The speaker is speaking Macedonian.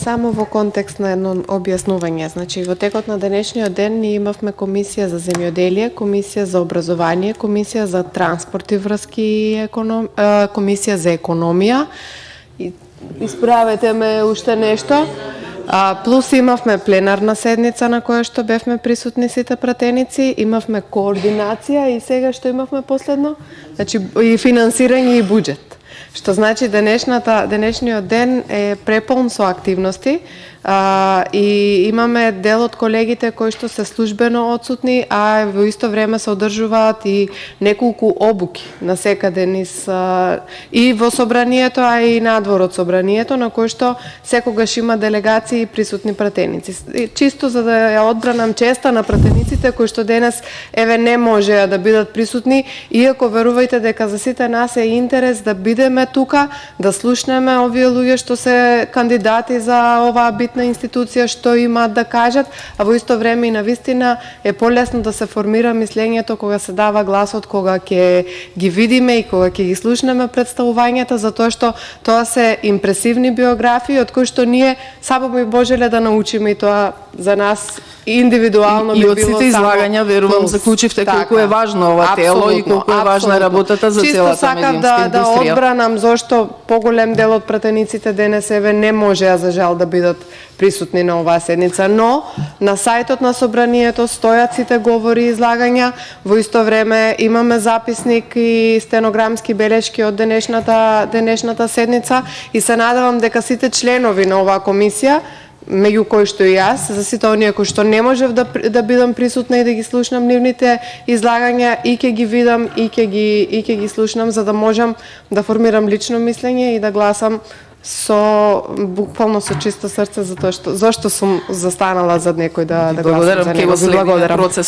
Само во контекст на едно објаснување. Значи, во текот на денешниот ден ние имавме комисија за земјоделие, комисија за образование, комисија за транспорт и врски, комисија за економија. И исправете ме уште нешто. Плюс имавме пленарна седница на која што бевме присутни сите пратеници, имавме координација и сега што имавме последно? Значи, и финансирање и буџет. Што значи денешниот ден е преполн со активности и имаме дел од колегите кои што се службено отсутни, а во исто време се одржуваат и неколку обуки на секаде низ и во собранието, а и надвор од собранието, на кој што секогаш има делегации и присутни пратеници. Чисто за да ја одбранам честа на пратениците кои што денес не можеа да бидат присутни, иако верувајте дека за сите нас е интерес да бидеме тука, да слушнеме овие луѓе што се кандидати за оваа битна институција, што имаат да кажат, а во исто време и навистина е полесно да се формира мислењето кога се дава гласот, кога ќе ги видиме и кога ќе ги слушнеме представувањата, затоа што тоа се импресивни биографии од кои што ние само би можеле да научиме, и тоа за нас индивидуално би било само. И од сите излагања верувам заклучивте колку е важно ова тело и колку е важна работата за целата медиумска индустрија. Чисто сакам да одбранам зошто поголем дел од пратениците денес не можеа за жал да бидат присутни на оваа седница, но на сајтот на собранието стојат сите говори и излагања, во исто време имаме записник и стенограмски белешки од денешната седница и се надевам дека сите членови на оваа комисија, меѓу кои што и јас, за сите оние кои што не можев да бидам присутна и да ги слушнам нивните излагања, и ќе ги видам и ќе ги слушнам, за да можам да формирам лично мислење и да гласам буквално со чисто срце, зашто сум застанала зад некој да гласам за него. Благодарам, ќе го следиме процесот.